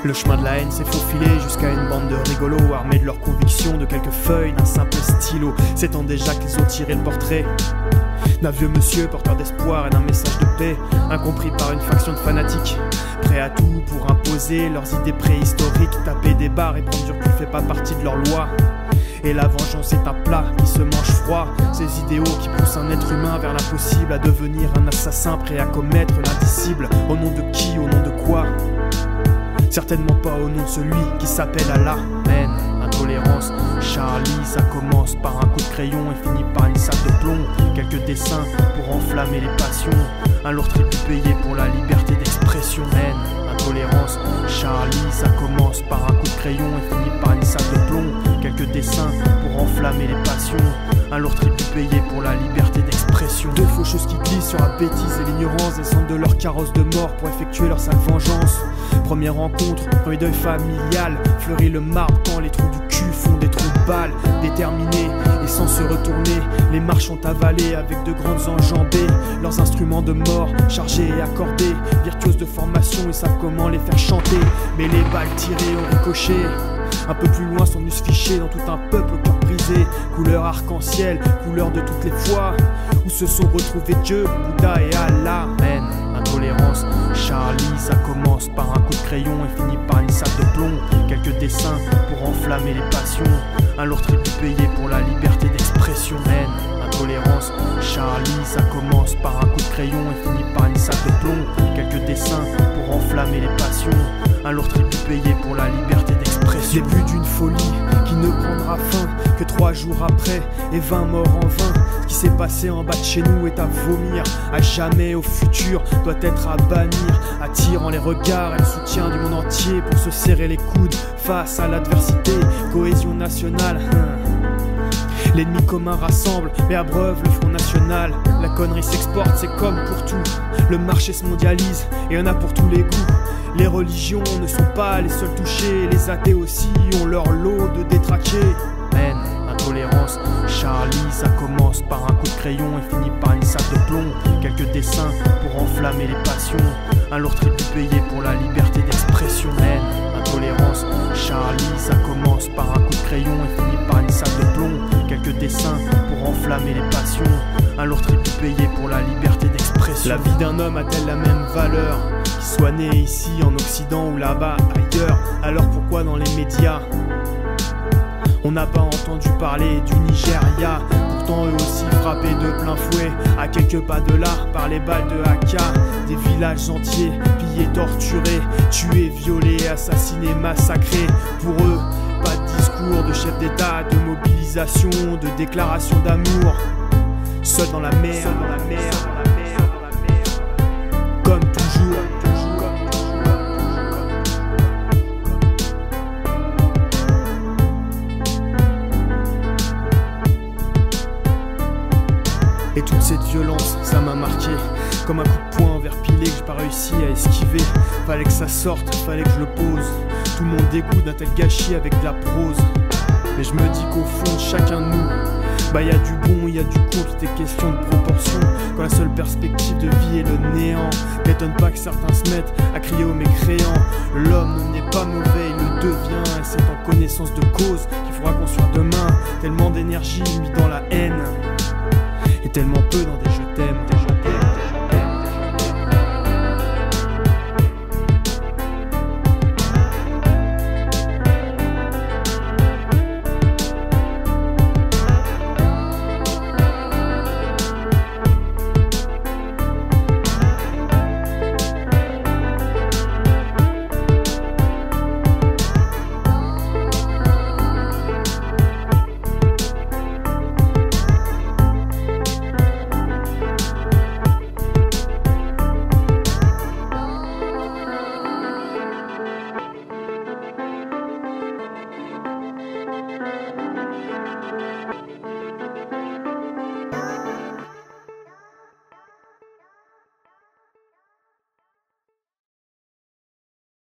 Le chemin de la haine s'est faufilé jusqu'à une bande de rigolos armés de leurs convictions, de quelques feuilles, d'un simple stylo. C'est temps déjà qu'ils ont tiré le portrait d'un vieux monsieur porteur d'espoir et d'un message de paix, incompris par une faction de fanatiques, prêts à tout pour imposer leurs idées préhistoriques. Taper des barres et prendre du recul fait pas partie de leur loi. Et la vengeance est un plat qui se mange froid. Ces idéaux qui poussent un être humain vers l'impossible, à devenir un assassin prêt à commettre l'indicible. Au nom de qui, au nom de quoi? Certainement pas au nom de celui qui s'appelle Allah. Haine, intolérance, Charlie, ça commence par un coup de crayon et finit par une sape de plomb. Quelques dessins pour enflammer les passions, un lourd tribut payé pour la liberté d'expression. Haine, intolérance, Charlie, ça commence par un coup de crayon et finit par une sape de plomb. Quelques dessins pour enflammer les passions, un lourd tribut payé pour la liberté d'expression. Deux faucheuses qui glissent sur la bêtise et l'ignorance, descendent de leur carrosse de mort pour effectuer leur sale vengeance. Première rencontre, premier deuil familial, fleurit le marbre quand les trous du cul font des trous de balles. Déterminés et sans se retourner, les marches ont avalé avec de grandes enjambées leurs instruments de mort, chargés et accordés. Virtuoses de formation, ils savent comment les faire chanter. Mais les balles tirées ont ricoché un peu plus loin, sont venus se ficher dans tout un peuple au cœur brisé. Couleur arc-en-ciel, couleur de toutes les fois où se sont retrouvés Dieu, Bouddha et Allah. Haine, intolérance, Charlie, ça commence par un coup de crayon et finit par une sape de plomb. Quelques dessins pour enflammer les passions, un lourd tribut payé pour la liberté d'expression. Haine, intolérance, Charlie, ça commence par un coup de crayon et finit par une sape de plomb. Quelques dessins pour enflammer les passions, un lourd tribut payé pour la liberté d'expression. Début d'une folie qui ne prendra fin que 3 jours après, et 20 morts en vain. Ce qui s'est passé en bas de chez nous est à vomir, à jamais au futur doit être à bannir. Attirant les regards et le soutien du monde entier pour se serrer les coudes face à l'adversité. Cohésion nationale, l'ennemi commun rassemble mais abreuve le Front National. La connerie s'exporte, c'est comme pour tout. Le marché se mondialise et en a pour tous les goûts. Les religions ne sont pas les seuls touchés, les athées aussi ont leur lot de détraqués. Haine, intolérance, Charlie, ça commence par un coup de crayon et finit par une sape de plomb. Quelques dessins pour enflammer les passions, un lourd tribut payé pour la liberté d'expression. Haine, intolérance, Charlie, ça commence par un coup de crayon et finit par une sape de plomb. Quelques dessins pour enflammer les passions, un lourd tribut payé pour la liberté d'expression. La vie d'un homme a-t-elle la même valeur, qu'il soit né ici en Occident ou là-bas ailleurs? Alors pourquoi dans les médias on n'a pas entendu parler du Nigeria? Pourtant eux aussi frappés de plein fouet à quelques pas de là par les balles de AK. Des villages entiers pillés, torturés, tués, violés, assassinés, massacrés. Pour eux, pas de discours de chef d'état, de mobilisation, de déclaration d'amour. Seul dans la mer, comme toujours. Et toute cette violence, ça m'a marqué comme un coup de poing envers pilé que j'ai pas réussi à esquiver. Fallait que ça sorte, fallait que je le pose. Tout mon dégoût d'un tel gâchis avec de la prose. Mais je me dis qu'au fond de chacun de nous, bah y a du bon, y a du con, tout est question de proportion. Quand la seule perspective de vie est le néant, n'étonne pas que certains se mettent à crier aux mécréants. L'homme n'est pas mauvais, il le devient, et c'est en connaissance de cause qu'il faudra construire demain. Tellement d'énergie mis dans la haine, et tellement peu dans des je t'aime.